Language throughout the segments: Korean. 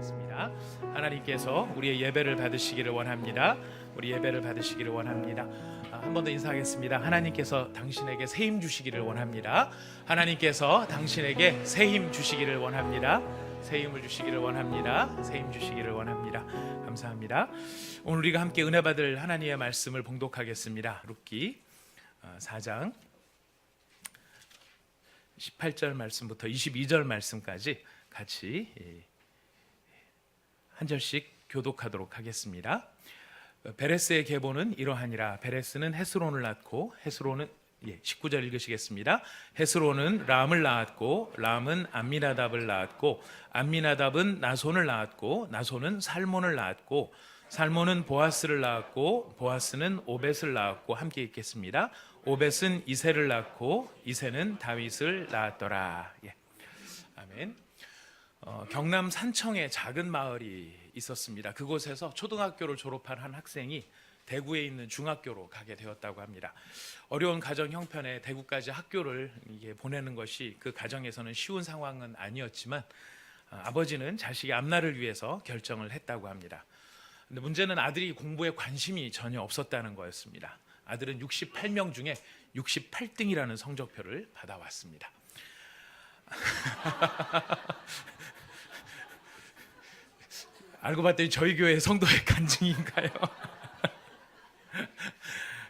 인사하겠습니다. 하나님께서 우리의 예배를 받으시기를 원합니다. 우리 예배를 받으시기를 원합니다. 한 번 더 인사하겠습니다. 하나님께서 당신에게 새 힘 주시기를 원합니다. 하나님께서 당신에게 새 힘 주시기를 원합니다. 새 힘을 주시기를 원합니다. 새 힘 주시기를 원합니다. 감사합니다. 오늘 우리가 함께 은혜 받을 하나님의 말씀을 봉독하겠습니다. 룻기 4장 18절 말씀부터 22절 말씀까지 같이 한 절씩 교독하도록 하겠습니다. 베레스의 계보는 이러하니라. 베레스는 헤스론을 낳고 헤스론은 19절 읽으시겠습니다. 헤스론은 람을 낳았고 람은 암미나답을 낳았고 암미나답은 나손을 낳았고 나손은 살몬을 낳았고 살몬은 보아스를 낳았고 보아스는 오벳을 낳았고 함께 읽겠습니다. 오벳은 이새를 낳고 이새는 다윗을 낳았더라. 아멘. 경남 산청에 작은 마을이 있었습니다. 그곳에서 초등학교를 졸업한 한 학생이 대구에 있는 중학교로 가게 되었다고 합니다. 어려운 가정 형편에 대구까지 학교를 보내는 것이 그 가정에서는 쉬운 상황은 아니었지만 아버지는 자식의 앞날을 위해서 결정을 했다고 합니다. 근데 문제는 아들이 공부에 관심이 전혀 없었다는 거였습니다. 아들은 68명 중에 68등이라는 성적표를 받아왔습니다. 알고 봤더니 저희 교회 성도의 간증인가요?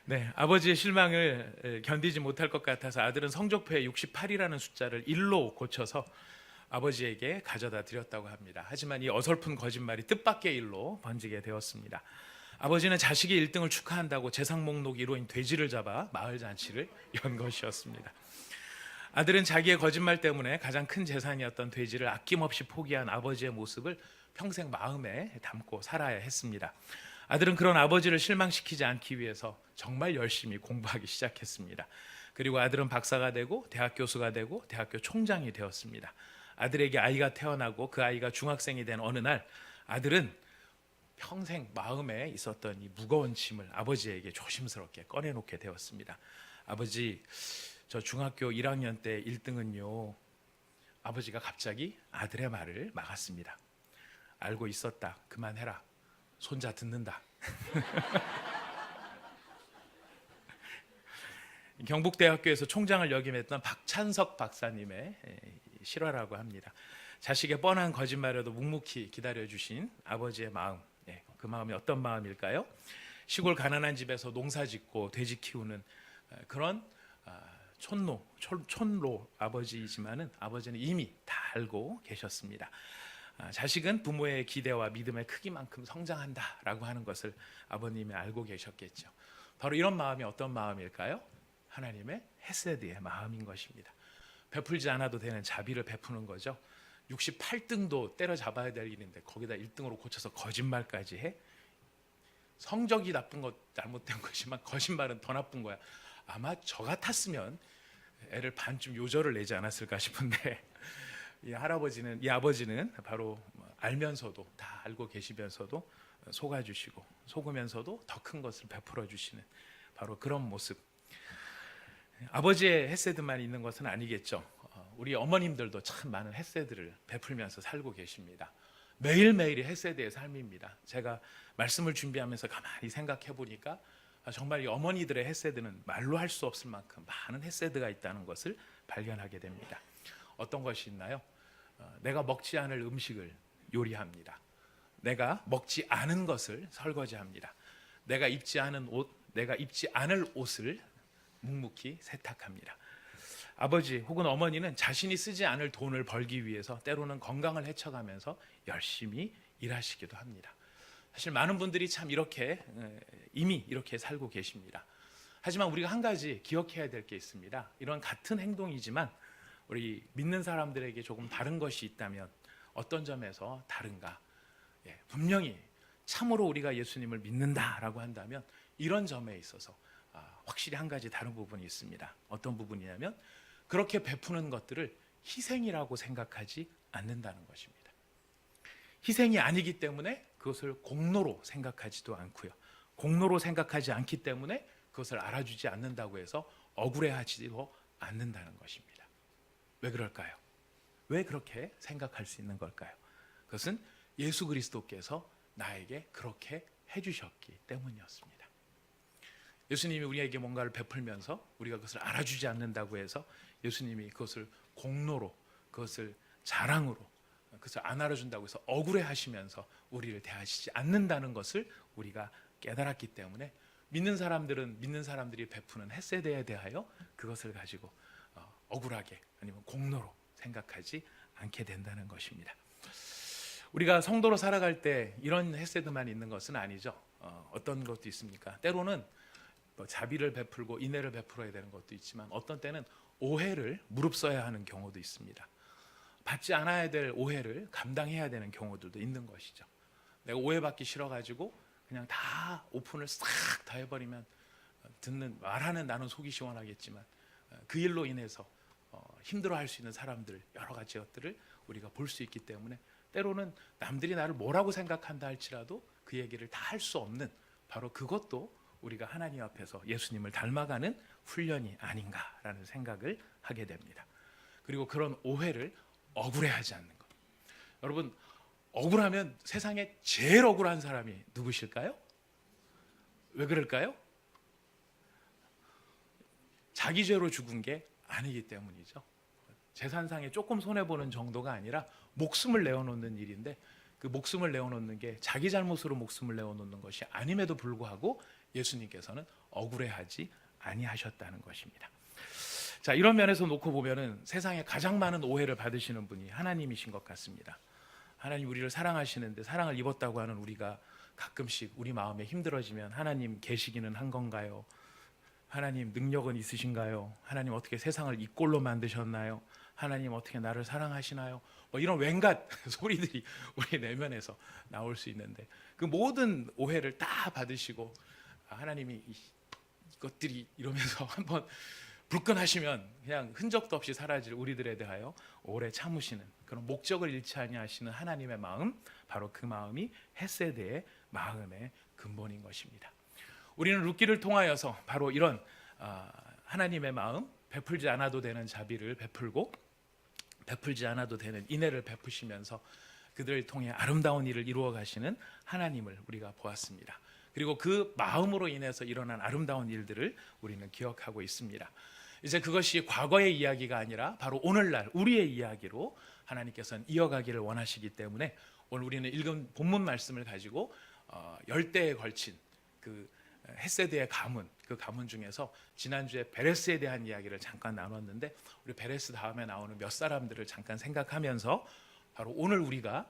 네, 아버지의 실망을 견디지 못할 것 같아서 아들은 성적표에 68이라는 숫자를 1로 고쳐서 아버지에게 가져다 드렸다고 합니다. 하지만 이 어설픈 거짓말이 뜻밖의 일로 번지게 되었습니다. 아버지는 자식의 1등을 축하한다고 재산 목록 1호인 돼지를 잡아 마을 잔치를 연 것이었습니다. 아들은 자기의 거짓말 때문에 가장 큰 재산이었던 돼지를 아낌없이 포기한 아버지의 모습을 평생 마음에 담고 살아야 했습니다. 아들은 그런 아버지를 실망시키지 않기 위해서 정말 열심히 공부하기 시작했습니다. 그리고 아들은 박사가 되고 대학 교수가 되고 대학교 총장이 되었습니다. 아들에게 아이가 태어나고 그 아이가 중학생이 된 어느 날 아들은 평생 마음에 있었던 이 무거운 짐을 아버지에게 조심스럽게 꺼내놓게 되었습니다. 아버지, 저 중학교 1학년 때 1등은요. 아버지가 갑자기 아들의 말을 막았습니다. 알고 있었다. 그만해라. 손자 듣는다. 경북대학교에서 총장을 역임했던 박찬석 박사님의 실화라고 합니다. 자식의 뻔한 거짓말에도 묵묵히 기다려주신 아버지의 마음, 그 마음이 어떤 마음일까요? 시골 가난한 집에서 농사짓고 돼지 키우는 그런 촌로 아버지이지만은 아버지는 이미 다 알고 계셨습니다. 자식은 부모의 기대와 믿음의 크기만큼 성장한다라고 하는 것을 아버님이 알고 계셨겠죠. 바로 이런 마음이 어떤 마음일까요? 하나님의 헤세드의 마음인 것입니다. 베풀지 않아도 되는 자비를 베푸는 거죠. 68등도 때려잡아야 될 일인데 거기다 1등으로 고쳐서 거짓말까지 해? 성적이 나쁜 것 잘못된 것이지만 거짓말은 더 나쁜 거야. 아마 저 같았으면 애를 반쯤 요절을 내지 않았을까 싶은데 이 아버지는 바로 알면서도 다 알고 계시면서도 속아주시고 속으면서도 더 큰 것을 베풀어 주시는 바로 그런 모습. 아버지의 헤세드만 있는 것은 아니겠죠. 우리 어머님들도 참 많은 헤세드를 베풀면서 살고 계십니다. 매일매일이 헤세드의 삶입니다. 제가 말씀을 준비하면서 가만히 생각해 보니까 정말 이 어머니들의 헤세드는 말로 할 수 없을 만큼 많은 헤세드가 있다는 것을 발견하게 됩니다. 어떤 것이 있나요? 내가 먹지 않을 음식을 요리합니다. 내가 먹지 않은 것을 설거지합니다. 내가 입지 않을 옷을 묵묵히 세탁합니다. 아버지 혹은 어머니는 자신이 쓰지 않을 돈을 벌기 위해서 때로는 건강을 해쳐가면서 열심히 일하시기도 합니다. 사실 많은 분들이 참 이미 이렇게 살고 계십니다. 하지만 우리가 한 가지 기억해야 될 게 있습니다. 이런 같은 행동이지만 우리 믿는 사람들에게 조금 다른 것이 있다면 어떤 점에서 다른가? 분명히 참으로 우리가 예수님을 믿는다라고 한다면 이런 점에 있어서 확실히 한 가지 다른 부분이 있습니다. 어떤 부분이냐면 그렇게 베푸는 것들을 희생이라고 생각하지 않는다는 것입니다. 희생이 아니기 때문에 그것을 공로로 생각하지도 않고요. 공로로 생각하지 않기 때문에 그것을 알아주지 않는다고 해서 억울해하지도 않는다는 것입니다. 왜 그럴까요? 왜 그렇게 생각할 수 있는 걸까요? 그것은 예수 그리스도께서 나에게 그렇게 해주셨기 때문이었습니다. 예수님이 우리에게 뭔가를 베풀면서 우리가 그것을 알아주지 않는다고 해서 예수님이 그것을 공로로, 그것을 자랑으로, 그것을 안 알아준다고 해서 억울해하시면서 우리를 대하시지 않는다는 것을 우리가 깨달았기 때문에 믿는 사람들은 믿는 사람들이 베푸는 헷세대에 대하여 그것을 가지고 억울하게 아니면 공로로 생각하지 않게 된다는 것입니다. 우리가 성도로 살아갈 때 이런 헷세드만 있는 것은 아니죠. 어떤 것도 있습니까? 때로는 자비를 베풀고 인애를 베풀어야 되는 것도 있지만 어떤 때는 오해를 무릅써야 하는 경우도 있습니다. 받지 않아야 될 오해를 감당해야 되는 경우들도 있는 것이죠. 내가 오해받기 싫어가지고 그냥 다 오픈을 싹 다 해버리면 말하는 나는 속이 시원하겠지만 그 일로 인해서 힘들어할 수 있는 사람들 여러 가지 것들을 우리가 볼 수 있기 때문에 때로는 남들이 나를 뭐라고 생각한다 할지라도 그 얘기를 다 할 수 없는 바로 그것도 우리가 하나님 앞에서 예수님을 닮아가는 훈련이 아닌가라는 생각을 하게 됩니다. 그리고 그런 오해를 억울해하지 않는 것. 여러분, 억울하면 세상에 제일 억울한 사람이 누구실까요? 왜 그럴까요? 자기 죄로 죽은 게 아니기 때문이죠. 재산상에 조금 손해보는 정도가 아니라 목숨을 내어놓는 일인데 그 목숨을 내어놓는 게 자기 잘못으로 목숨을 내어놓는 것이 아님에도 불구하고 예수님께서는 억울해하지 아니하셨다는 것입니다. 자, 이런 면에서 놓고 보면은 세상에 가장 많은 오해를 받으시는 분이 하나님이신 것 같습니다. 하나님 우리를 사랑하시는데 사랑을 입었다고 하는 우리가 가끔씩 우리 마음에 힘들어지면 하나님 계시기는 한 건가요? 하나님 능력은 있으신가요? 하나님 어떻게 세상을 이 꼴로 만드셨나요? 하나님 어떻게 나를 사랑하시나요? 이런 왠갓 소리들이 우리 내면에서 나올 수 있는데 그 모든 오해를 다 받으시고 하나님이 이것들이 이러면서 한번 불끈하시면 그냥 흔적도 없이 사라질 우리들에 대하여 오래 참으시는 그런 목적을 잃지 아니하시는 하나님의 마음, 바로 그 마음이 헷세대의 마음의 근본인 것입니다. 우리는 룻기를 통하여서 바로 이런 하나님의 마음, 베풀지 않아도 되는 자비를 베풀고 베풀지 않아도 되는 인애를 베푸시면서 그들을 통해 아름다운 일을 이루어 가시는 하나님을 우리가 보았습니다. 그리고 그 마음으로 인해서 일어난 아름다운 일들을 우리는 기억하고 있습니다. 이제 그것이 과거의 이야기가 아니라 바로 오늘날 우리의 이야기로 하나님께서는 이어가기를 원하시기 때문에 오늘 우리는 읽은 본문 말씀을 가지고 10대에 걸친 그 헷세드의 가문, 그 가문 중에서 지난주에 베레스에 대한 이야기를 잠깐 나눴는데 우리 베레스 다음에 나오는 몇 사람들을 잠깐 생각하면서 바로 오늘 우리가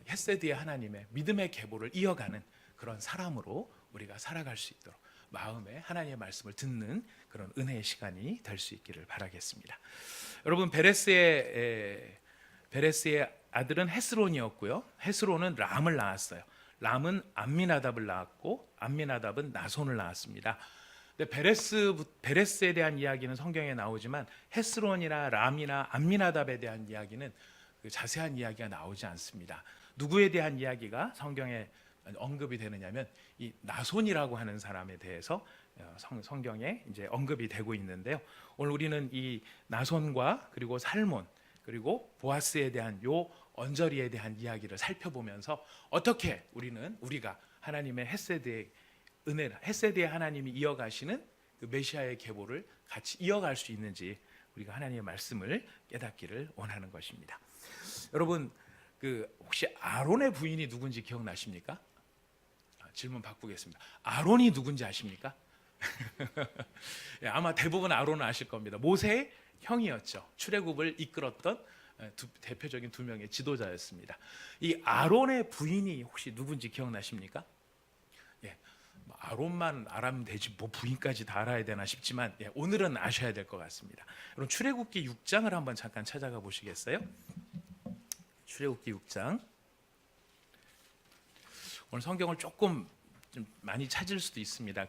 헷세드의 하나님의 믿음의 계보를 이어가는 그런 사람으로 우리가 살아갈 수 있도록 마음에 하나님의 말씀을 듣는 그런 은혜의 시간이 될 수 있기를 바라겠습니다. 여러분, 베레스의 아들은 헤스론이었고요. 헤스론은 람을 낳았어요. 람은 암미나답을 낳았고 암미나답은 나손을 낳았습니다. 근데 베레스에 대한 이야기는 성경에 나오지만 헤스론이나 람이나 암미나답에 대한 이야기는 그 자세한 이야기가 나오지 않습니다. 누구에 대한 이야기가 성경에 언급이 되느냐면 이 나손이라고 하는 사람에 대해서 성경에 이제 언급이 되고 있는데요. 오늘 우리는 이 나손과 그리고 살몬 그리고 보아스에 대한 요 언저리에 대한 이야기를 살펴보면서 어떻게 우리가 하나님의 헷세대의 은혜를 헷세대의 하나님이 이어가시는 그 메시아의 계보를 같이 이어갈 수 있는지 우리가 하나님의 말씀을 깨닫기를 원하는 것입니다. 여러분, 그 혹시 아론의 부인이 누군지 기억나십니까? 질문 바꾸겠습니다. 아론이 누군지 아십니까? 아마 대부분 아론은 아실 겁니다. 모세의 형이었죠. 출애굽을 이끌었던 대표적인 두 명의 지도자였습니다. 이 아론의 부인이 혹시 누군지 기억나십니까? 예, 아론만 알아면 되지 뭐 부인까지 다 알아야 되나 싶지만 오늘은 아셔야 될 것 같습니다. 여러분, 출애굽기 6장을 한번 잠깐 찾아가 보시겠어요? 출애굽기 6장. 오늘 성경을 조금 좀 많이 찾을 수도 있습니다.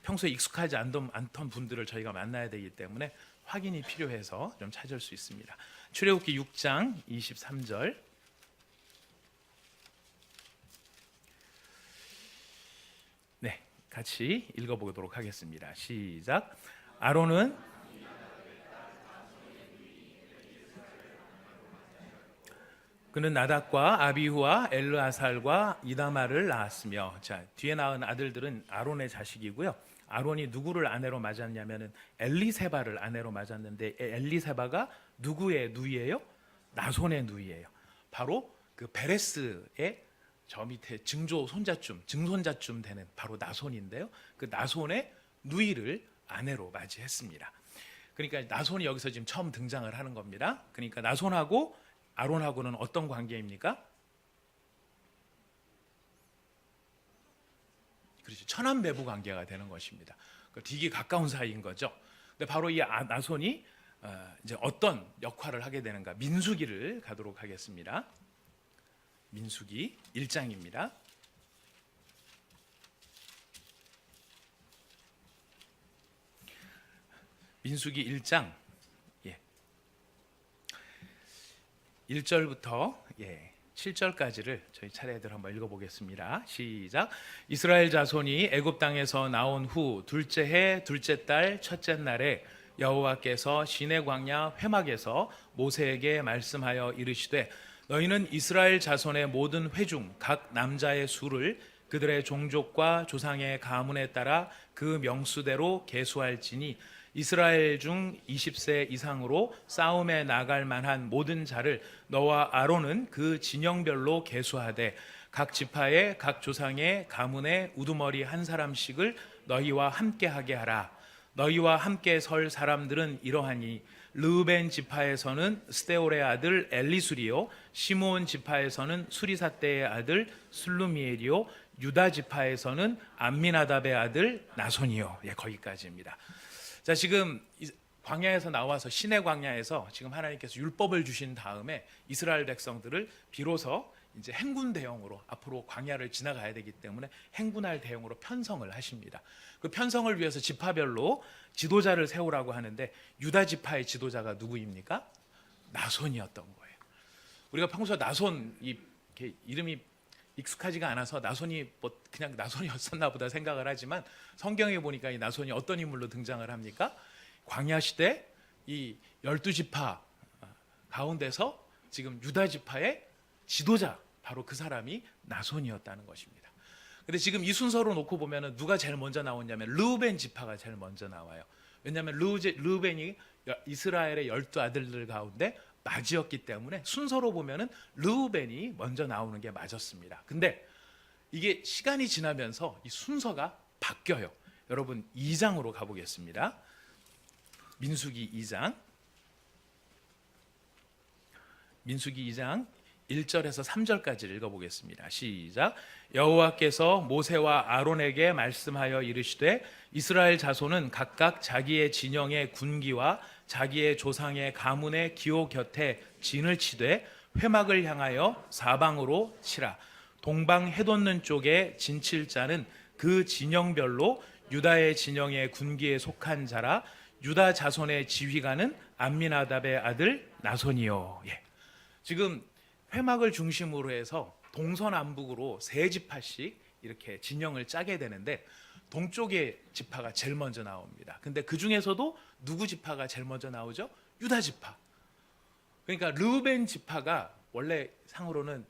평소에 익숙하지 않던 분들을 저희가 만나야 되기 때문에 확인이 필요해서 좀 찾을 수 있습니다. 출애굽기 6장 23절. 네, 같이 읽어보도록 하겠습니다. 시작. 아론은 그는 나답과 아비후와 엘르아살과 이다말을 낳았으며, 자, 뒤에 낳은 아들들은 아론의 자식이고요. 아론이 누구를 아내로 맞았냐면은 엘리세바를 아내로 맞았는데, 엘리세바가 누구의 누이예요? 나손의 누이예요. 바로 그 베레스의 저 밑에 증손자쯤 되는 바로 나손인데요. 그 나손의 누이를 아내로 맞이했습니다. 그러니까 나손이 여기서 지금 처음 등장을 하는 겁니다. 그러니까 나손하고 아론하고는 어떤 관계입니까? 그렇죠. 천암배부 관계가 되는 것입니다. 되게 가까운 사이인 거죠. 근데 바로 이 나손이 이제 어떤 역할을 하게 되는가? 민수기를 가도록 하겠습니다. 민수기 1장입니다. 민수기 1장 1절부터 7절까지를 저희 차례대로 한번 읽어보겠습니다. 시작. 이스라엘 자손이 애굽 땅에서 나온 후 둘째 해 둘째 달 첫째 날에 여호와께서 시내 광야 회막에서 모세에게 말씀하여 이르시되 너희는 이스라엘 자손의 모든 회중 각 남자의 수를 그들의 종족과 조상의 가문에 따라 그 명수대로 계수할지니 이스라엘 중 20세 이상으로 싸움에 나갈 만한 모든 자를 너와 아론은 그 진영별로 계수하되 각 지파의 각 조상의 가문의 우두머리 한 사람씩을 너희와 함께 하게 하라. 너희와 함께 설 사람들은 이러하니 르우벤 지파에서는 스데올의 아들 엘리술이요 시므온 지파에서는 수리사떼의 아들 슬루미엘이요 유다 지파에서는 암미나답의 아들 나손이요. 거기까지입니다. 자, 지금 광야에서 나와서 시내 광야에서 지금 하나님께서 율법을 주신 다음에 이스라엘 백성들을 비로소 이제 행군 대형으로 앞으로 광야를 지나가야 되기 때문에 행군할 대형으로 편성을 하십니다. 그 편성을 위해서 지파별로 지도자를 세우라고 하는데 유다 지파의 지도자가 누구입니까? 나손이었던 거예요. 우리가 평소 나손 이름이 익숙하지가 않아서 나손이 그냥 나손이었었나 보다 생각을 하지만 성경에 보니까 이 나손이 어떤 인물로 등장을 합니까? 광야 시대 이 12지파 가운데서 지금 유다 지파의 지도자 바로 그 사람이 나손이었다는 것입니다. 근데 지금 이 순서로 놓고 보면은 누가 제일 먼저 나오냐면 르우벤 지파가 제일 먼저 나와요. 왜냐하면 르우벤이 이스라엘의 12아들들 가운데 맞이었기 때문에 순서로 보면은 르우벤이 먼저 나오는 게 맞았습니다. 근데 이게 시간이 지나면서 이 순서가 바뀌어요. 여러분 2장으로 가보겠습니다. 민수기 2장 1절에서 3절까지 읽어보겠습니다. 시작. 여호와께서 모세와 아론에게 말씀하여 이르시되 이스라엘 자손은 각각 자기의 진영의 군기와 자기의 조상의 가문의 기호 곁에 진을 치되 회막을 향하여 사방으로 치라. 동방 해돋는 쪽에 진칠 자는 그 진영별로 유다의 진영의 군기에 속한 자라. 유다 자손의 지휘관은 암미나답의 아들 나손이요. 지금 회막을 중심으로 해서 동서남북으로 세 지파씩 이렇게 진영을 짜게 되는데 동쪽의 지파가 제일 먼저 나옵니다. 근데 그 중에서도 누구 지파가 제일 먼저 나오죠? 유다 지파. 그러니까 르우벤 지파가 원래 상으로는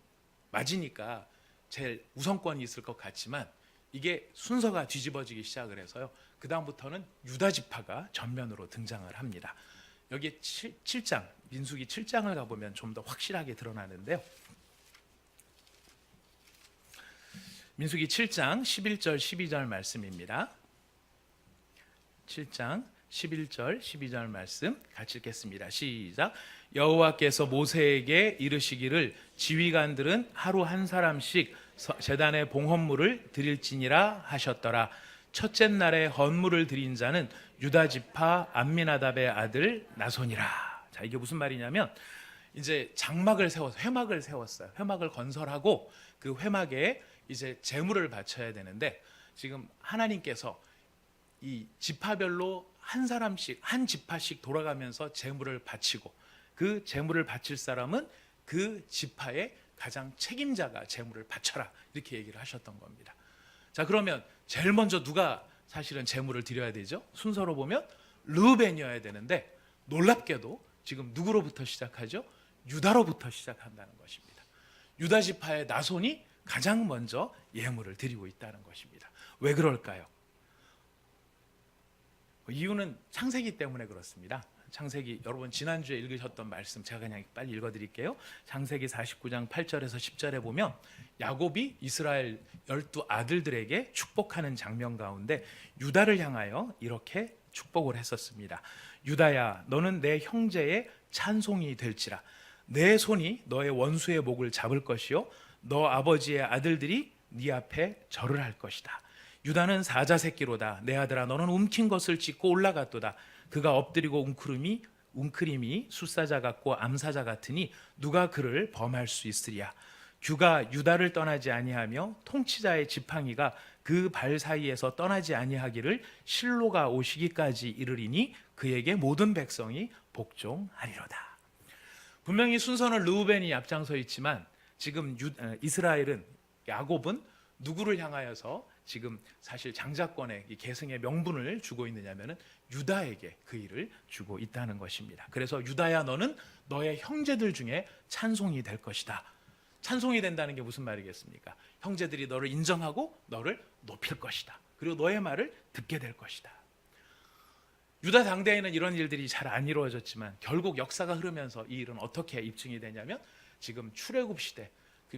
맞으니까 제일 우선권이 있을 것 같지만 이게 순서가 뒤집어지기 시작을 해서요. 그 다음부터는 유다 지파가 전면으로 등장을 합니다. 여기 7장, 민수기 7장을 가보면 좀 더 확실하게 드러나는데요. 민수기 7장 11절 12절 말씀입니다. 7장 11절 12절 말씀 같이 읽겠습니다. 시작. 여호와께서 모세에게 이르시기를 지휘관들은 하루 한 사람씩 제단에 봉헌물을 드릴지니라 하셨더라. 첫째 날에 헌물을 드린 자는 유다 지파 암미나답의 아들 나손이라. 자, 이게 무슨 말이냐면 이제 장막을 세워서 회막을 세웠어요. 회막을 건설하고 그 회막에 이제 제물을 바쳐야 되는데 지금 하나님께서 이 지파별로 한 사람씩 한 지파씩 돌아가면서 제물을 바치고 그 제물을 바칠 사람은 그 지파의 가장 책임자가 제물을 바쳐라 이렇게 얘기를 하셨던 겁니다. 자, 그러면 제일 먼저 누가 사실은 제물을 드려야 되죠? 순서로 보면 르우벤이어야 되는데 놀랍게도 지금 누구로부터 시작하죠? 유다로부터 시작한다는 것입니다. 유다 지파의 나손이 가장 먼저 예물을 드리고 있다는 것입니다. 왜 그럴까요? 이유는 창세기 때문에 그렇습니다. 창세기, 여러분 지난주에 읽으셨던 말씀 제가 그냥 빨리 읽어드릴게요. 창세기 49장 8절에서 10절에 보면 야곱이 이스라엘 12아들들에게 축복하는 장면 가운데 유다를 향하여 이렇게 축복을 했었습니다. 유다야, 너는 내 형제의 찬송이 될지라. 내 손이 너의 원수의 목을 잡을 것이요 너 아버지의 아들들이 네 앞에 절을 할 것이다. 유다는 사자 새끼로다. 내 아들아, 너는 움킨 것을 찢고 올라갔도다. 그가 엎드리고 웅크림이 숫사자 같고 암사자 같으니 누가 그를 범할 수 있으랴. 규가 유다를 떠나지 아니하며 통치자의 지팡이가 그 발 사이에서 떠나지 아니하기를 실로가 오시기까지 이르리니 그에게 모든 백성이 복종하리로다. 분명히 순서는 르우벤이 앞장서 있지만 지금 이스라엘은, 야곱은 누구를 향하여서 지금 사실 장자권의 이 계승의 명분을 주고 있느냐면은 유다에게 그 일을 주고 있다는 것입니다. 그래서 유다야, 너는 너의 형제들 중에 찬송이 될 것이다. 찬송이 된다는 게 무슨 말이겠습니까? 형제들이 너를 인정하고 너를 높일 것이다. 그리고 너의 말을 듣게 될 것이다. 유다 당대에는 이런 일들이 잘 안 이루어졌지만 결국 역사가 흐르면서 이 일은 어떻게 입증이 되냐면 지금 출애굽 시대,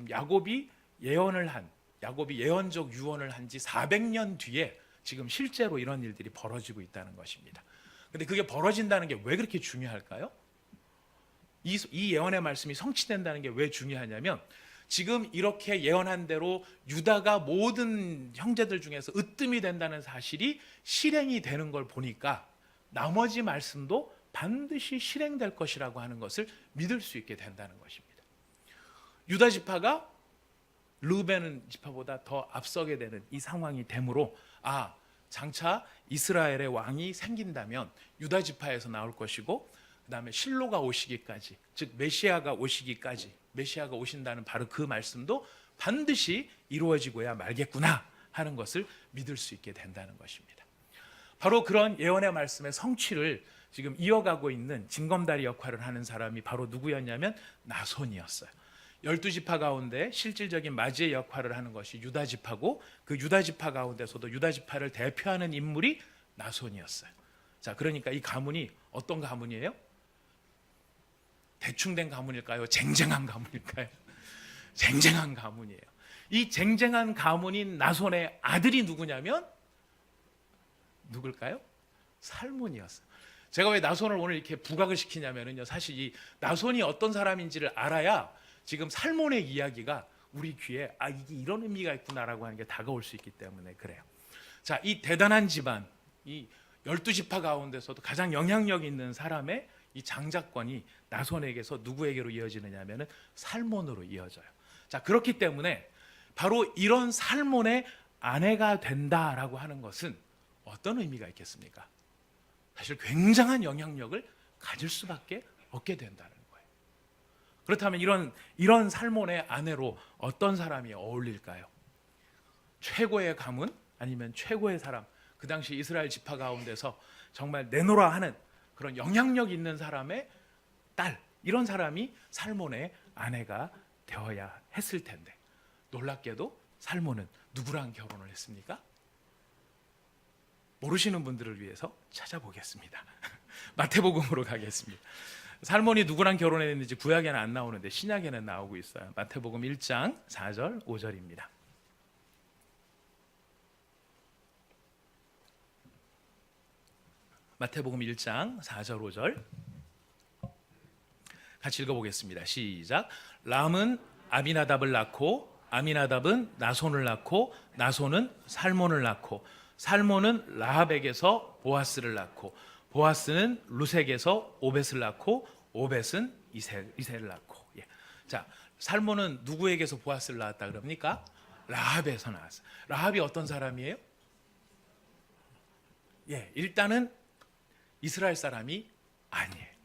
야곱이 예언적 유언을 한 지 400년 뒤에 지금 실제로 이런 일들이 벌어지고 있다는 것입니다. 근데 그게 벌어진다는 게 왜 그렇게 중요할까요? 이 예언의 말씀이 성취된다는 게 왜 중요하냐면 지금 이렇게 예언한 대로 유다가 모든 형제들 중에서 으뜸이 된다는 사실이 실행이 되는 걸 보니까 나머지 말씀도 반드시 실행될 것이라고 하는 것을 믿을 수 있게 된다는 것입니다. 유다 지파가 르우벤 지파보다 더 앞서게 되는 이 상황이 되므로 장차 이스라엘의 왕이 생긴다면 유다 지파에서 나올 것이고 그 다음에 실로가 오시기까지, 즉 메시아가 오시기까지, 메시아가 오신다는 바로 그 말씀도 반드시 이루어지고야 말겠구나 하는 것을 믿을 수 있게 된다는 것입니다. 바로 그런 예언의 말씀의 성취를 지금 이어가고 있는 징검다리 역할을 하는 사람이 바로 누구였냐면 나손이었어요. 12지파 가운데 실질적인 맞이의 역할을 하는 것이 유다지파고 그 유다지파 가운데서도 유다지파를 대표하는 인물이 나손이었어요. 자, 그러니까 이 가문이 어떤 가문이에요? 대충 된 가문일까요? 쟁쟁한 가문일까요? 쟁쟁한 가문이에요. 이 쟁쟁한 가문인 나손의 아들이 누구냐면 누굴까요? 살몬이었어요. 제가 왜 나손을 오늘 이렇게 부각을 시키냐면요, 사실 이 나손이 어떤 사람인지를 알아야 지금 살몬의 이야기가 우리 귀에 이게 이런 의미가 있구나라고 하는 게 다가올 수 있기 때문에 그래요. 자, 이 대단한 집안, 이 12지파 가운데서도 가장 영향력 있는 사람의 이 장자권이 나손에게서 누구에게로 이어지느냐 하면은 살몬으로 이어져요. 자, 그렇기 때문에 바로 이런 살몬의 아내가 된다라고 하는 것은 어떤 의미가 있겠습니까? 사실 굉장한 영향력을 가질 수밖에 없게 된다는 거예요. 그렇다면 이런 살몬의 아내로 어떤 사람이 어울릴까요? 최고의 가문 아니면 최고의 사람, 그 당시 이스라엘 지파 가운데서 정말 내노라 하는 그런 영향력 있는 사람의 딸, 이런 사람이 살몬의 아내가 되어야 했을 텐데 놀랍게도 살몬은 누구랑 결혼을 했습니까? 모르시는 분들을 위해서 찾아보겠습니다. 마태복음으로 가겠습니다. 살몬이 누구랑 결혼했는지 구약에는 안 나오는데 신약에는 나오고 있어요. 마태복음 1장 4절 5절입니다. 마태복음 1장 4절 5절 같이 읽어보겠습니다. 시작. 람은 아미나답을 낳고 아미나답은 나손을 낳고 나손은 살몬을 낳고 살몬은 라합에게서 보아스를 낳고 보아스는 루색에서 오벳을 낳고 오벳은 이새를 낳고. 자, 살몬은 누구에게서 보아스를 낳았다 그럽니까? 라합에서 나왔어요. 라합이 어떤 사람이에요? 일단은 이스라엘 사람이 아니에요.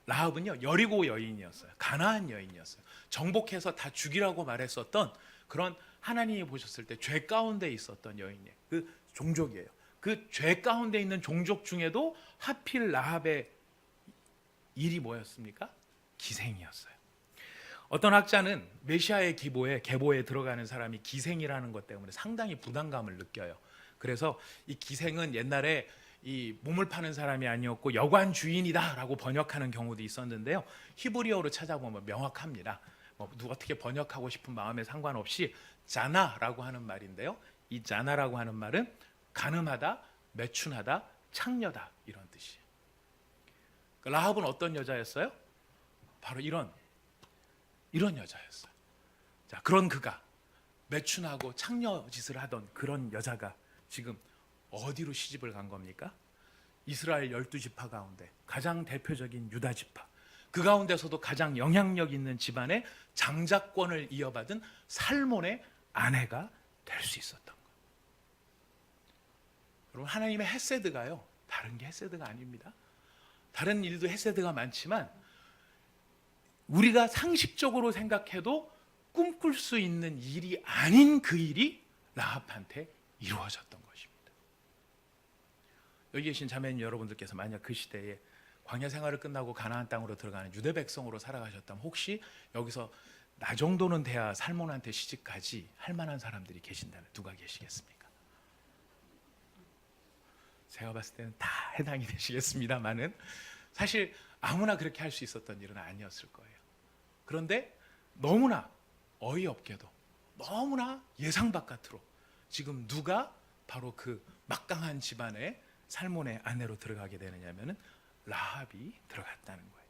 라합은요, 여리고 여인이었어요. 가나안 여인이었어요. 정복해서 다 죽이라고 말했었던 그런, 하나님이 보셨을 때 죄 가운데 있었던 여인이에요. 그 종족이에요. 그 죄 가운데 있는 종족 중에도 하필 라합의 일이 뭐였습니까? 기생이었어요. 어떤 학자는 메시아의 계보에 들어가는 사람이 기생이라는 것 때문에 상당히 부담감을 느껴요. 그래서 이 기생은 옛날에 이 몸을 파는 사람이 아니었고 여관 주인이다라고 번역하는 경우도 있었는데요. 히브리어로 찾아보면 명확합니다. 어떻게 번역하고 싶은 마음에 상관없이 자나라고 하는 말인데요. 이 자나라고 하는 말은 가늠하다, 매춘하다, 창녀다 이런 뜻이에요. 라합은 어떤 여자였어요? 바로 이런 여자였어요. 자, 그런 그가 매춘하고 창녀 짓을 하던 그런 여자가 지금 어디로 시집을 간 겁니까? 이스라엘 12지파 가운데 가장 대표적인 유다 지파, 그 가운데서도 가장 영향력 있는 집안의 장자권을 이어받은 살몬의 아내가 될 수 있었던 거예요. 여러분, 하나님의 헤세드가요, 다른 게 헤세드가 아닙니다. 다른 일도 헤세드가 많지만 우리가 상식적으로 생각해도 꿈꿀 수 있는 일이 아닌 그 일이 라합한테 이루어졌던 것입니다. 여기 계신 자매님 여러분들께서 만약 그 시대에 광야 생활을 끝나고 가나안 땅으로 들어가는 유대 백성으로 살아가셨다면 혹시 여기서 나 정도는 돼야 살몬한테 시집가지 할 만한 사람들이 계신다면 누가 계시겠습니까? 제가 봤을 때는 다 해당이 되시겠습니다만은 사실 아무나 그렇게 할 수 있었던 일은 아니었을 거예요. 그런데 너무나 어이없게도 너무나 예상 바깥으로 지금 누가 바로 그 막강한 집안의 살몬의 아내로 들어가게 되느냐면은 라합이 들어갔다는 거예요.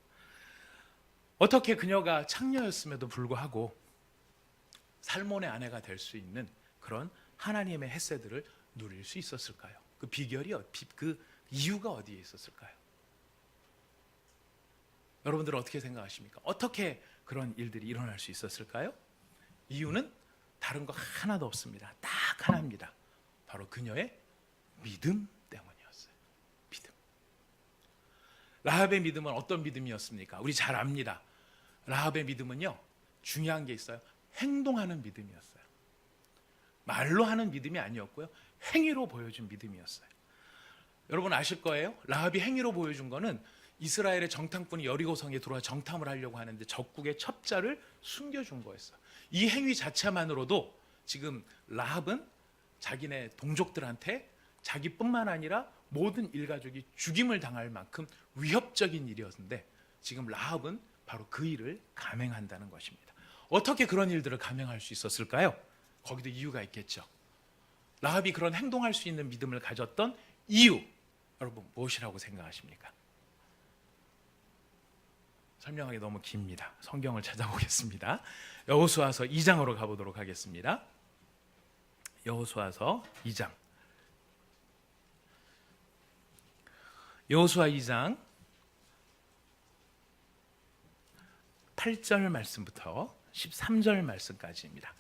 어떻게 그녀가 창녀였음에도 불구하고 살몬의 아내가 될 수 있는 그런 하나님의 헤세드를 누릴 수 있었을까요? 그 비결이 그 이유가 어디에 있었을까요? 여러분들은 어떻게 생각하십니까? 어떻게 그런 일들이 일어날 수 있었을까요? 이유는 다른 거 하나도 없습니다. 딱 하나입니다. 바로 그녀의 믿음 때문이었어요. 믿음. 라합의 믿음은 어떤 믿음이었습니까? 우리 잘 압니다. 라합의 믿음은요, 중요한 게 있어요. 행동하는 믿음이었어요. 말로 하는 믿음이 아니었고요, 행위로 보여준 믿음이었어요. 여러분 아실 거예요. 라합이 행위로 보여준 거는 이스라엘의 정탐꾼이 여리고성에 들어와 정탐을 하려고 하는데 적국의 첩자를 숨겨준 거였어요. 이 행위 자체만으로도 지금 라합은 자기네 동족들한테 자기뿐만 아니라 모든 일가족이 죽임을 당할 만큼 위협적인 일이었는데 지금 라합은 바로 그 일을 감행한다는 것입니다. 어떻게 그런 일들을 감행할 수 있었을까요? 거기도 이유가 있겠죠. 라합이 그런 행동할 수 있는 믿음을 가졌던 이유, 여러분 무엇이라고 생각하십니까? 설명하기 너무 깁니다. 성경을 찾아보겠습니다. 여호수아서 2장으로 가보도록 하겠습니다. 여호수아서 2장. 여호수아 2장 8절 말씀부터 13절 말씀까지입니다.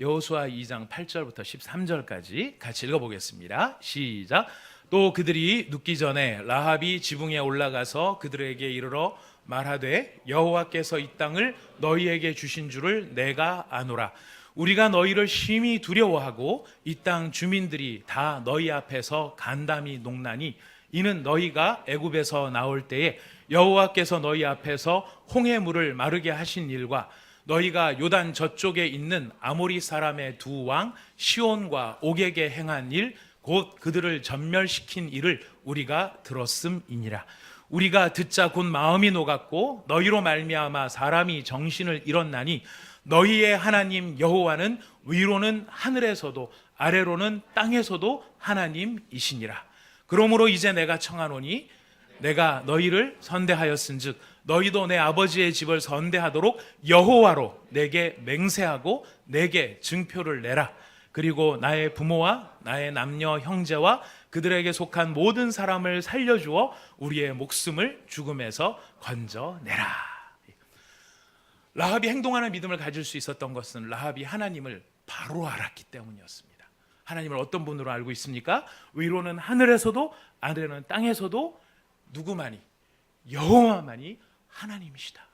여호수아 2장 8절부터 13절까지 같이 읽어보겠습니다. 시작. 또 그들이 눕기 전에 라합이 지붕에 올라가서 그들에게 이르러 말하되 여호와께서 이 땅을 너희에게 주신 줄을 내가 아노라. 우리가 너희를 심히 두려워하고 이 땅 주민들이 다 너희 앞에서 간담이 녹나니 이는 너희가 애굽에서 나올 때에 여호와께서 너희 앞에서 홍해 물을 마르게 하신 일과 너희가 요단 저쪽에 있는 아모리 사람의 두 왕 시온과 옥에게 행한 일 곧 그들을 전멸시킨 일을 우리가 들었음이니라. 우리가 듣자 곧 마음이 녹았고 너희로 말미암아 사람이 정신을 잃었나니 너희의 하나님 여호와는 위로는 하늘에서도 아래로는 땅에서도 하나님이시니라. 그러므로 이제 내가 청하노니 내가 너희를 선대하였은즉 너희도 내 아버지의 집을 선대하도록 여호와로 내게 맹세하고 내게 증표를 내라. 그리고 나의 부모와 나의 남녀 형제와 그들에게 속한 모든 사람을 살려주어 우리의 목숨을 죽음에서 건져내라. 라합이 행동하는 믿음을 가질 수 있었던 것은 라합이 하나님을 바로 알았기 때문이었습니다. 하나님을 어떤 분으로 알고 있습니까? 위로는 하늘에서도 아래는 땅에서도 누구만이? 여호와만이 하나님이시다.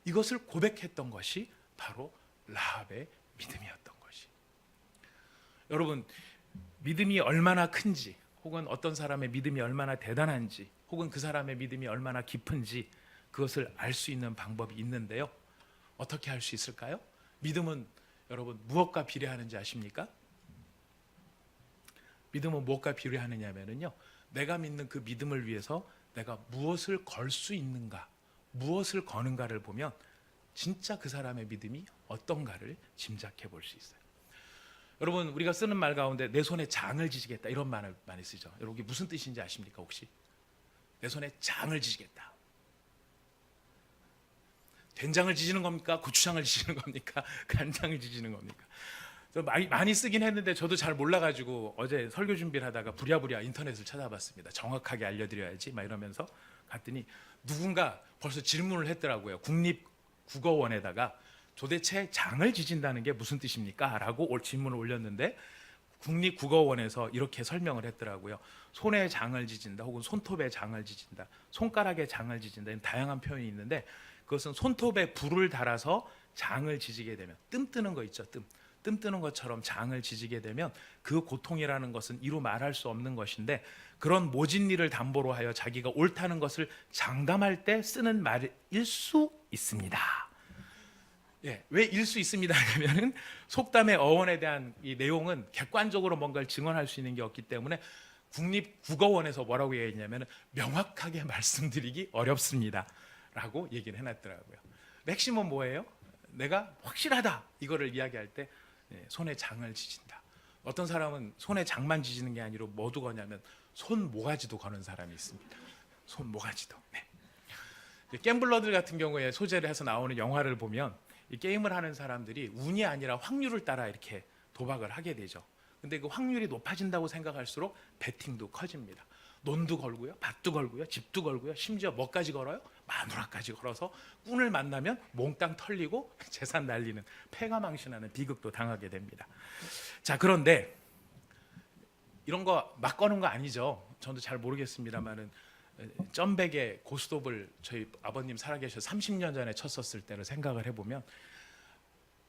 이것을 고백했던 것이 바로 라합의 믿음이었던 것이. 여러분, 믿음이 얼마나 큰지 혹은 어떤 사람의 믿음이 얼마나 대단한지 혹은 그 사람의 믿음이 얼마나 깊은지 그것을 알 수 있는 방법이 있는데요. 어떻게 할 수 있을까요? 믿음은 여러분 무엇과 비례하는지 아십니까? 믿음은 무엇과 비례하느냐면요, 내가 믿는 그 믿음을 위해서 내가 무엇을 걸 수 있는가, 무엇을 거는가를 보면 진짜 그 사람의 믿음이 어떤가를 짐작해 볼 수 있어요. 여러분, 우리가 쓰는 말 가운데 내 손에 장을 지지겠다 이런 말을 많이 쓰죠. 여러분, 이게 무슨 뜻인지 아십니까 혹시? 내 손에 장을 지지겠다. 된장을 지지는 겁니까? 고추장을 지지는 겁니까? 간장을 지지는 겁니까? 많이 쓰긴 했는데 저도 잘 몰라가지고 어제 설교 준비를 하다가 부랴부랴 인터넷을 찾아봤습니다. 정확하게 알려드려야지 막 이러면서 갔더니 누군가 벌써 질문을 했더라고요. 국립국어원에다가 도대체 장을 지진다는 게 무슨 뜻입니까? 라고 질문을 올렸는데 국립국어원에서 이렇게 설명을 했더라고요. 손에 장을 지진다, 혹은 손톱에 장을 지진다, 손가락에 장을 지진다, 이런 다양한 표현이 있는데, 그것은 손톱에 불을 달아서 장을 지지게 되면, 뜸 뜨는 거 있죠, 뜸 뜨는 것처럼 장을 지지게 되면 그 고통이라는 것은 이루 말할 수 없는 것인데, 그런 모진 일을 담보로 하여 자기가 옳다는 것을 장담할 때 쓰는 말일 수 있습니다. 예, 왜 일 수 있습니다 하면은 속담의 어원에 대한 이 내용은 객관적으로 뭔가를 증언할 수 있는 게 없기 때문에 국립국어원에서 뭐라고 얘기했냐면 명확하게 말씀드리기 어렵습니다 라고 얘기를 해놨더라고요. 핵심은 뭐예요? 내가 확실하다 이거를 이야기할 때 손에 장을 지진다. 어떤 사람은 손에 장만 지지는 게 아니라 뭐도 거냐면 손 모가지도 거는 사람이 있습니다. 손 모가지도. 네. 갬블러들 같은 경우에 소재를 해서 나오는 영화를 보면 이 게임을 하는 사람들이 운이 아니라 확률을 따라 이렇게 도박을 하게 되죠. 근데 그 확률이 높아진다고 생각할수록 베팅도 커집니다. 논도 걸고요, 밭도 걸고요, 집도 걸고요, 심지어 뭐까지 걸어요? 마누라까지 걸어서 꾼을 만나면 몽땅 털리고 재산 날리는, 패가 망신하는 비극도 당하게 됩니다. 자, 그런데 이런 거 막 거는 거 아니죠. 저도 잘 모르겠습니다만은 점백의 고스톱을 저희 아버님 살아계셔 30년 전에 쳤었을 때를 생각을 해보면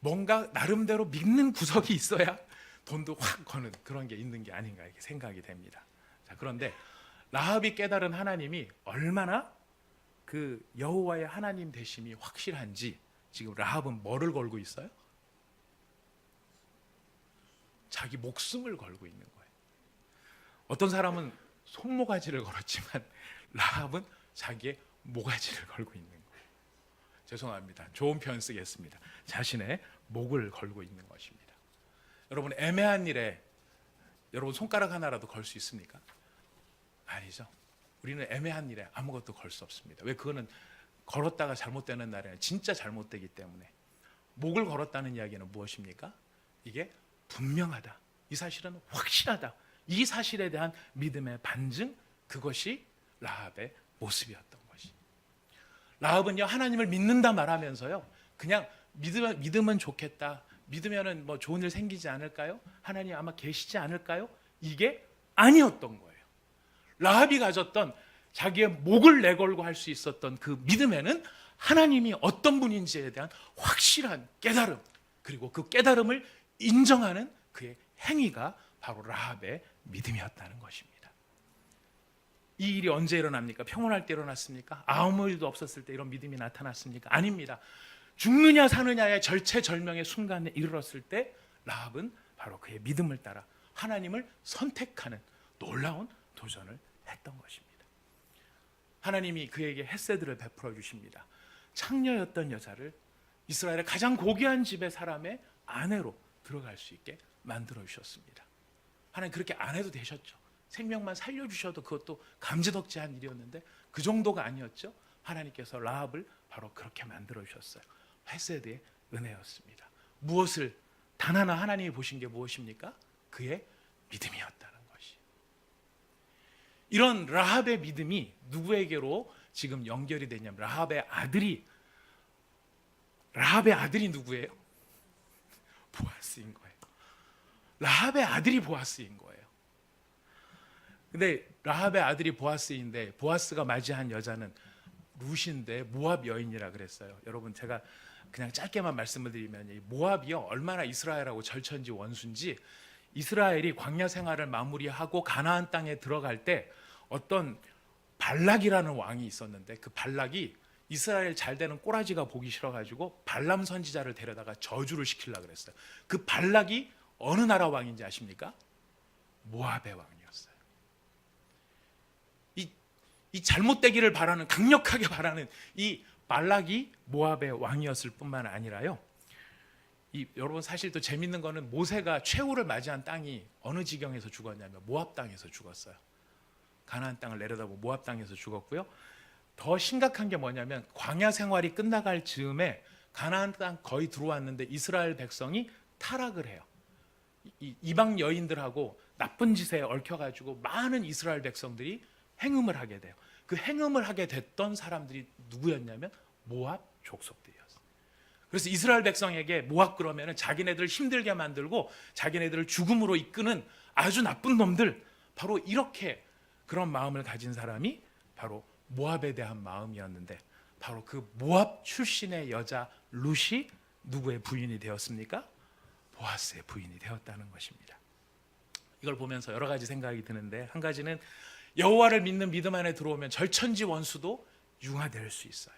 뭔가 나름대로 믿는 구석이 있어야 돈도 확 거는 그런 게 있는 게 아닌가 이렇게 생각이 됩니다. 자, 그런데 라합이 깨달은 하나님이 얼마나 그 여호와의 하나님 되심이 확실한지, 지금 라합은 뭐를 걸고 있어요? 자기 목숨을 걸고 있는 거예요. 어떤 사람은 손모가지를 걸었지만 라합은 자기의 모가지를 걸고 있는 거예요. 죄송합니다. 좋은 표현 쓰겠습니다. 자신의 목을 걸고 있는 것입니다. 여러분, 애매한 일에 여러분 손가락 하나라도 걸 수 있습니까? 아니죠. 우리는 애매한 일에 아무것도 걸 수 없습니다. 왜? 그거는 걸었다가 잘못되는 날에는 진짜 잘못되기 때문에. 목을 걸었다는 이야기는 무엇입니까? 이게 분명하다. 이 사실은 확실하다. 이 사실에 대한 믿음의 반증, 그것이 라합의 모습이었던 것이. 라합은요, 하나님을 믿는다 말하면서요, 그냥 믿으면 좋겠다, 믿으면은 뭐 좋은 일 생기지 않을까요? 하나님 아마 계시지 않을까요? 이게 아니었던 거예요. 라합이 가졌던 자기의 목을 내걸고 할 수 있었던 그 믿음에는 하나님이 어떤 분인지에 대한 확실한 깨달음, 그리고 그 깨달음을 인정하는 그의 행위가 바로 라합의 믿음이었다는 것입니다. 이 일이 언제 일어납니까? 평온할 때 일어났습니까? 아무 일도 없었을 때 이런 믿음이 나타났습니까? 아닙니다. 죽느냐 사느냐의 절체절명의 순간에 이르렀을 때 라합은 바로 그의 믿음을 따라 하나님을 선택하는 놀라운 도전을 했던 것입니다. 하나님이 그에게 헷세들을 베풀어 주십니다. 창녀였던 여자를 이스라엘의 가장 고귀한 집의 사람의 아내로 들어갈 수 있게 만들어 주셨습니다. 하나님 그렇게 안 해도 되셨죠. 생명만 살려주셔도 그것도 감지덕지한 일이었는데 그 정도가 아니었죠. 하나님께서 라합을 바로 그렇게 만들어 주셨어요. 헷세드의 은혜였습니다. 무엇을 단 하나 하나님이 보신 게 무엇입니까? 그의 믿음이었다는 것이. 이런 라합의 믿음이 누구에게로 지금 연결이 되냐면 라합의 아들이 누구예요? 보아스인 거예요. 라합의 아들이 보아스인 거예요. 근데 라합의 아들이 보아스인데 보아스가 맞이한 여자는 룻인데 모압 여인이라 그랬어요. 여러분, 제가 그냥 짧게만 말씀을 드리면 이 모압이요, 얼마나 이스라엘하고 절천지 원수인지, 이스라엘이 광야 생활을 마무리하고 가나안 땅에 들어갈 때 어떤 발락이라는 왕이 있었는데 그 발락이 이스라엘 잘 되는 꼬라지가 보기 싫어가지고 발람 선지자를 데려다가 저주를 시키려고 그랬어요. 그 발락이 어느 나라 왕인지 아십니까? 모압의 왕이었어요. 이 잘못되기를 바라는, 강력하게 바라는 이 발락이 모압의 왕이었을 뿐만 아니라요, 여러분 사실 또 재밌는 거는 모세가 최후를 맞이한 땅이 어느 지경에서 죽었냐면 모압 땅에서 죽었어요. 가나안 땅을 내려다보고 모압 땅에서 죽었고요. 더 심각한 게 뭐냐면 광야 생활이 끝나갈 즈음에 가나안 땅 거의 들어왔는데 이스라엘 백성이 타락을 해요. 이방 여인들하고 나쁜 짓에 얽혀가지고 많은 이스라엘 백성들이 행음을 하게 돼요. 그 행음을 하게 됐던 사람들이 누구였냐면 모압 족속들이었어요. 그래서 이스라엘 백성에게 모압 그러면은 자기네들을 힘들게 만들고 자기네들을 죽음으로 이끄는 아주 나쁜 놈들, 바로 이렇게 그런 마음을 가진 사람이 바로 모압에 대한 마음이었는데, 바로 그 모압 출신의 여자 룻이 누구의 부인이 되었습니까? 보아스의 부인이 되었다는 것입니다. 이걸 보면서 여러 가지 생각이 드는데, 한 가지는 여호와를 믿는 믿음 안에 들어오면 절천지 원수도 융화될 수 있어요.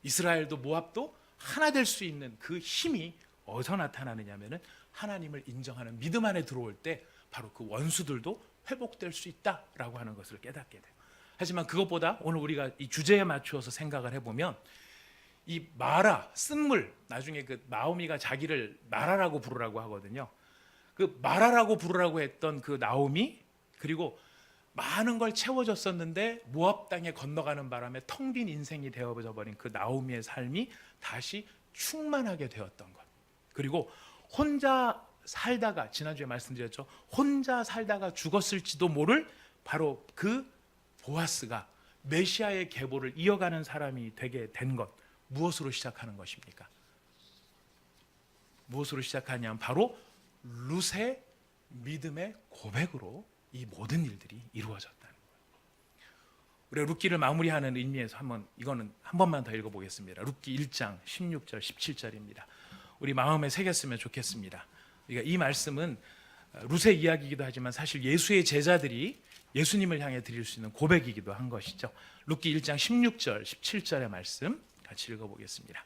이스라엘도 모압도 하나 될 수 있는 그 힘이 어디서 나타나느냐면은 하나님을 인정하는 믿음 안에 들어올 때 바로 그 원수들도 회복될 수 있다라고 하는 것을 깨닫게 돼요. 하지만 그것보다 오늘 우리가 이 주제에 맞추어서 생각을 해보면, 이 마라, 쓴물, 나중에 그 나오미가 자기를 마라라고 부르라고 하거든요. 그 마라라고 부르라고 했던 그 나오미, 그리고 많은 걸 채워줬었는데 모압 땅에 건너가는 바람에 텅 빈 인생이 되어져 버린 그 나오미의 삶이 다시 충만하게 되었던 것. 그리고 혼자 살다가, 지난주에 말씀드렸죠, 혼자 살다가 죽었을지도 모를 바로 그 보아스가 메시아의 계보를 이어가는 사람이 되게 된 것. 무엇으로 시작하는 것입니까? 무엇으로 시작하냐면 바로 룻의 믿음의 고백으로 이 모든 일들이 이루어졌다는 거예요. 우리 룻기를 마무리하는 의미에서 이거는 한 번만 더 읽어보겠습니다. 룻기 1장 16절 17절입니다. 우리 마음에 새겼으면 좋겠습니다. 그러니까 이 말씀은 룻의 이야기이기도 하지만 사실 예수의 제자들이 예수님을 향해 드릴 수 있는 고백이기도 한 것이죠. 룻기 1장 16절 17절의 말씀 같이 읽어보겠습니다.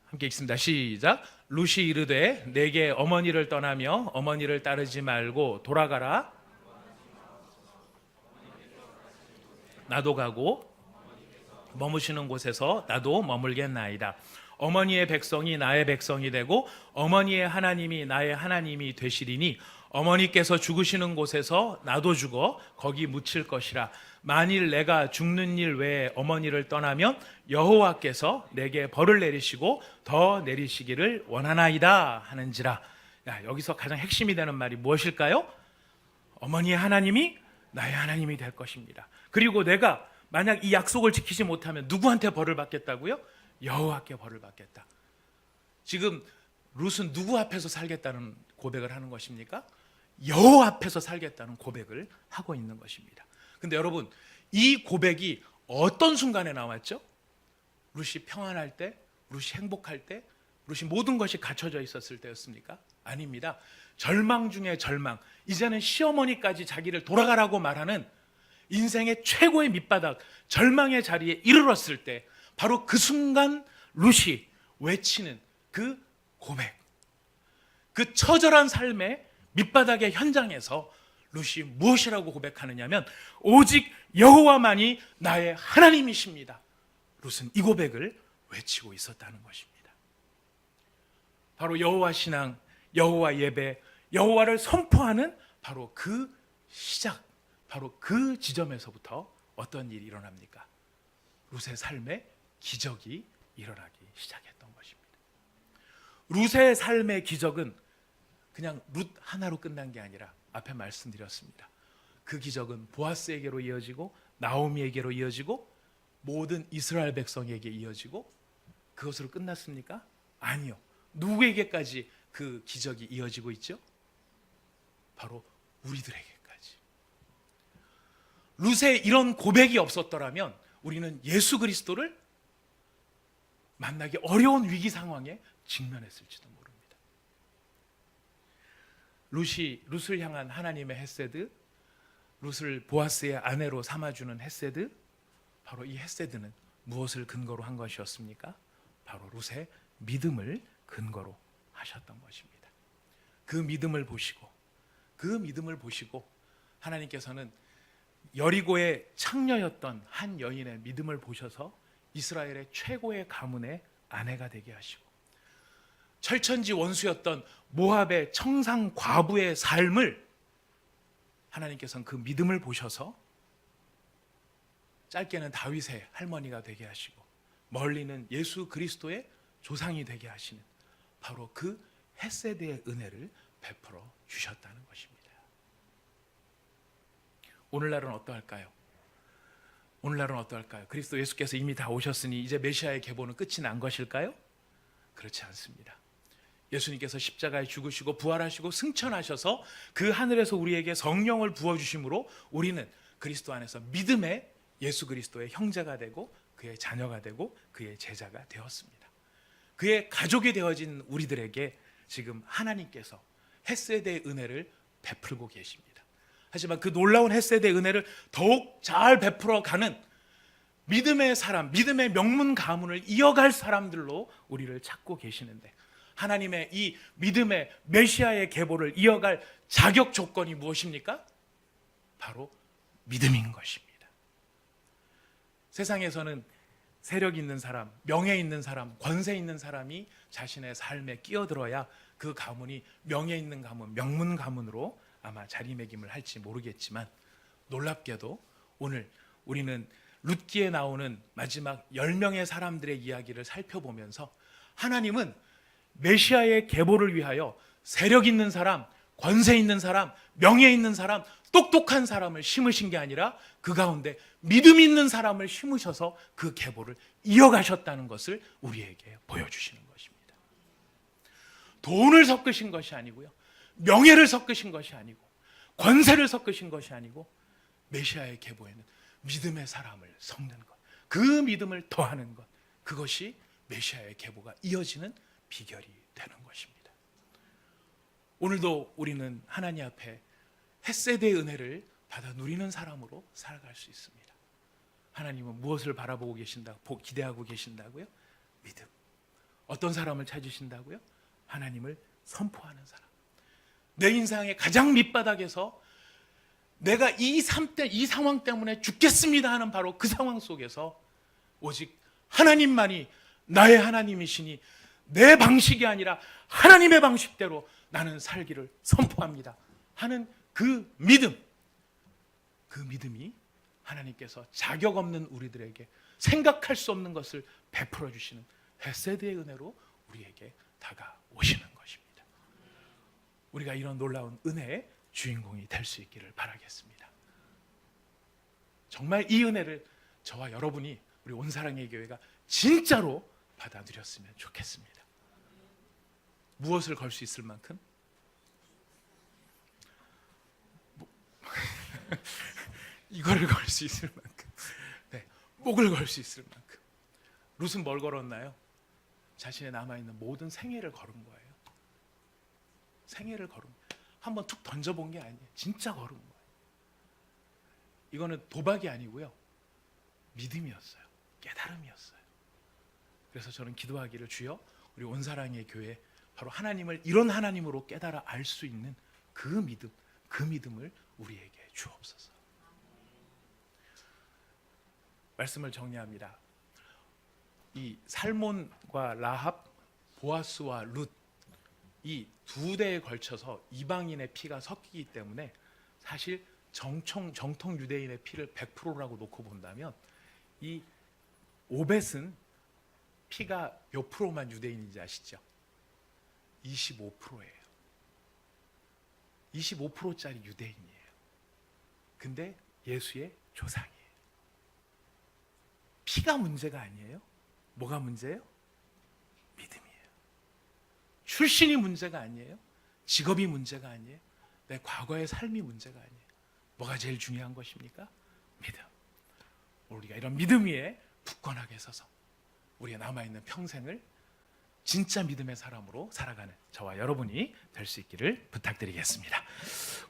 함께 읽습니다. 시작. 룻이 이르되 내게 어머니를 떠나며 어머니를 따르지 말고 돌아가라. 나도 가고 머무시는 곳에서 나도 머물겠나이다. 어머니의 백성이 나의 백성이 되고 어머니의 하나님이 나의 하나님이 되시리니 어머니께서 죽으시는 곳에서 나도 죽어 거기 묻힐 것이라. 만일 내가 죽는 일 외에 어머니를 떠나면 여호와께서 내게 벌을 내리시고 더 내리시기를 원하나이다 하는지라. 여기서 가장 핵심이 되는 말이 무엇일까요? 어머니의 하나님이 나의 하나님이 될 것입니다. 그리고 내가 만약 이 약속을 지키지 못하면 누구한테 벌을 받겠다고요? 여호와께 벌을 받겠다. 지금 룻은 누구 앞에서 살겠다는 고백을 하는 것입니까? 여호와 앞에서 살겠다는 고백을 하고 있는 것입니다. 근데 여러분, 이 고백이 어떤 순간에 나왔죠? 룻이 평안할 때, 룻이 행복할 때, 룻이 모든 것이 갖춰져 있었을 때였습니까? 아닙니다. 절망 중에 절망, 이제는 시어머니까지 자기를 돌아가라고 말하는 인생의 최고의 밑바닥, 절망의 자리에 이르렀을 때 바로 그 순간 룻이 외치는 그 고백, 그 처절한 삶의 밑바닥의 현장에서 룻이 무엇이라고 고백하느냐면 오직 여호와만이 나의 하나님이십니다. 룻은 이 고백을 외치고 있었다는 것입니다. 바로 여호와 신앙, 여호와 예배, 여호와를 선포하는 바로 그 시작, 바로 그 지점에서부터 어떤 일이 일어납니까? 룻의 삶에 기적이 일어나기 시작했던 것입니다. 룻의 삶의 기적은 그냥 룻 하나로 끝난 게 아니라 앞에 말씀드렸습니다. 그 기적은 보아스에게로 이어지고 나오미에게로 이어지고 모든 이스라엘 백성에게 이어지고 그것으로 끝났습니까? 아니요. 누구에게까지 그 기적이 이어지고 있죠? 바로 우리들에게까지. 룻의 이런 고백이 없었더라면 우리는 예수 그리스도를 만나기 어려운 위기 상황에 직면했을지도 모릅니다. 룻을 향한 하나님의 헤세드, 룻을 보아스의 아내로 삼아주는 헤세드, 바로 이 헤세드는 무엇을 근거로 한 것이었습니까? 바로 룻의 믿음을 근거로 하셨던 것입니다. 그 믿음을 보시고 하나님께서는 여리고의 창녀였던 한 여인의 믿음을 보셔서 이스라엘의 최고의 가문의 아내가 되게 하시고, 철천지 원수였던 모압의 청상 과부의 삶을 하나님께서는 그 믿음을 보셔서 짧게는 다윗의 할머니가 되게 하시고 멀리는 예수 그리스도의 조상이 되게 하시는 바로 그 헤세드의 은혜를 베풀어 주셨다는 것입니다. 오늘날은 어떠할까요? 그리스도 예수께서 이미 다 오셨으니 이제 메시아의 계보는 끝이 난 것일까요? 그렇지 않습니다. 예수님께서 십자가에 죽으시고 부활하시고 승천하셔서 그 하늘에서 우리에게 성령을 부어주심으로 우리는 그리스도 안에서 믿음의 예수 그리스도의 형제가 되고 그의 자녀가 되고 그의 제자가 되었습니다. 그의 가족이 되어진 우리들에게 지금 하나님께서 헤세드의 은혜를 베풀고 계십니다. 하지만 그 놀라운 헤세드의 은혜를 더욱 잘 베풀어가는 믿음의 사람, 믿음의 명문 가문을 이어갈 사람들로 우리를 찾고 계시는데, 하나님의 이 믿음의 메시아의 계보를 이어갈 자격 조건이 무엇입니까? 바로 믿음인 것입니다. 세상에서는 세력 있는 사람, 명예 있는 사람, 권세 있는 사람이 자신의 삶에 끼어들어야 그 가문이 명예 있는 가문, 명문 가문으로 아마 자리매김을 할지 모르겠지만, 놀랍게도 오늘 우리는 룻기에 나오는 마지막 10명의 사람들의 이야기를 살펴보면서 하나님은 메시아의 계보를 위하여 세력 있는 사람, 권세 있는 사람, 명예 있는 사람, 똑똑한 사람을 심으신 게 아니라 그 가운데 믿음 있는 사람을 심으셔서 그 계보를 이어가셨다는 것을 우리에게 보여주시는 것입니다. 돈을 섞으신 것이 아니고요, 명예를 섞으신 것이 아니고, 권세를 섞으신 것이 아니고, 메시아의 계보에는 믿음의 사람을 섞는 것, 그 믿음을 더하는 것, 그것이 메시아의 계보가 이어지는 비결이 되는 것입니다. 오늘도 우리는 하나님 앞에 헤세드의 은혜를 받아 누리는 사람으로 살아갈 수 있습니다. 하나님은 무엇을 바라보고 계신다고, 기대하고 계신다고요? 믿음. 어떤 사람을 찾으신다고요? 하나님을 선포하는 사람. 내 인생의 가장 밑바닥에서 내가 이 상황 때문에 죽겠습니다 하는 바로 그 상황 속에서 오직 하나님만이 나의 하나님이시니 내 방식이 아니라 하나님의 방식대로 나는 살기를 선포합니다 하는 그 믿음이 하나님께서 자격 없는 우리들에게 생각할 수 없는 것을 베풀어 주시는 헤세드의 은혜로 우리에게 다가오시는 것입니다. 우리가 이런 놀라운 은혜의 주인공이 될 수 있기를 바라겠습니다. 정말 이 은혜를 저와 여러분이, 우리 온사랑의 교회가 진짜로 받아 누렸으면 좋겠습니다. 무엇을 걸 수 있을 만큼? 이거를 걸 수 있을 만큼, 네, 목을 걸 수 있을 만큼. 룻은 뭘 걸었나요? 자신의 남아있는 모든 생애를 걸은 거예요. 생애를 걸은 거예요. 한번 툭 던져본 게 아니에요. 진짜 걸은 거예요. 이거는 도박이 아니고요, 믿음이었어요. 깨달음이었어요. 그래서 저는 기도하기를, 주여, 우리 온사랑의 교회 바로 하나님을 이런 하나님으로 깨달아 알 수 있는 그 믿음을 우리에게 주옵소서. 말씀을 정리합니다. 이 살몬과 라합, 보아스와 룻, 이 두 대에 걸쳐서 이방인의 피가 섞이기 때문에 사실 정통 유대인의 피를 100%라고 놓고 본다면 이 오벳은 피가 몇 프로만 유대인인지 아시죠? 25%예요. 25%짜리 유대인이에요. 근데 예수의 조상이에요. 피가 문제가 아니에요. 뭐가 문제예요? 믿음이에요. 출신이 문제가 아니에요. 직업이 문제가 아니에요. 내 과거의 삶이 문제가 아니에요. 뭐가 제일 중요한 것입니까? 믿음. 우리가 이런 믿음 위에 굳건하게 서서 우리가 남아있는 평생을 진짜 믿음의 사람으로 살아가는 저와 여러분이 될 수 있기를 부탁드리겠습니다.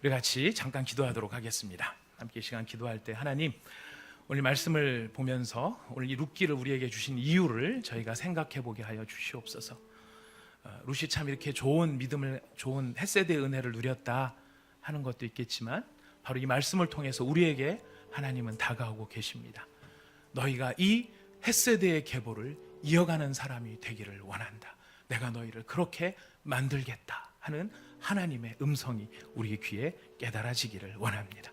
우리 같이 잠깐 기도하도록 하겠습니다. 함께 이 시간 기도할 때, 하나님, 오늘 말씀을 보면서 오늘 이 룻기를 우리에게 주신 이유를 저희가 생각해 보게 하여 주시옵소서. 룻이 참 이렇게 좋은 믿음을, 좋은 헷세대의 은혜를 누렸다 하는 것도 있겠지만 바로 이 말씀을 통해서 우리에게 하나님은 다가오고 계십니다. 너희가 이 헷세대의 계보를 이어가는 사람이 되기를 원한다. 내가 너희를 그렇게 만들겠다 하는 하나님의 음성이 우리 귀에 깨달아지기를 원합니다.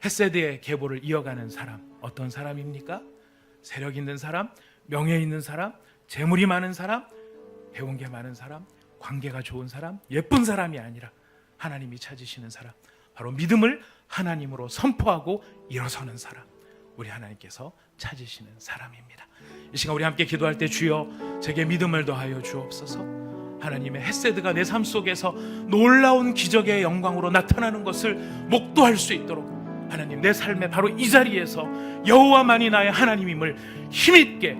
헷세대의 계보를 이어가는 사람, 어떤 사람입니까? 세력 있는 사람, 명예 있는 사람, 재물이 많은 사람, 배운 게 많은 사람, 관계가 좋은 사람, 예쁜 사람이 아니라 하나님이 찾으시는 사람, 바로 믿음을 하나님으로 선포하고 일어서는 사람, 우리 하나님께서 찾으시는 사람입니다. 이 시간 우리 함께 기도할 때 주여 제게 믿음을 더하여 주옵소서. 하나님의 헷세드가 내 삶 속에서 놀라운 기적의 영광으로 나타나는 것을 목도할 수 있도록 하나님, 내 삶의 바로 이 자리에서 여호와만이 나의 하나님임을 힘있게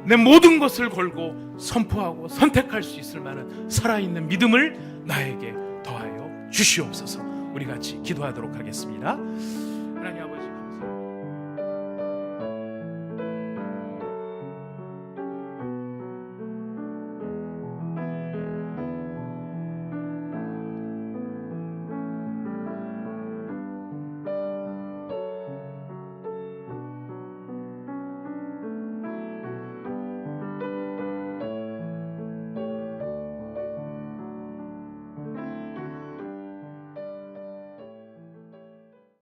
내 모든 것을 걸고 선포하고 선택할 수 있을 만한 살아있는 믿음을 나에게 더하여 주시옵소서. 우리 같이 기도하도록 하겠습니다. 하나님 아버지,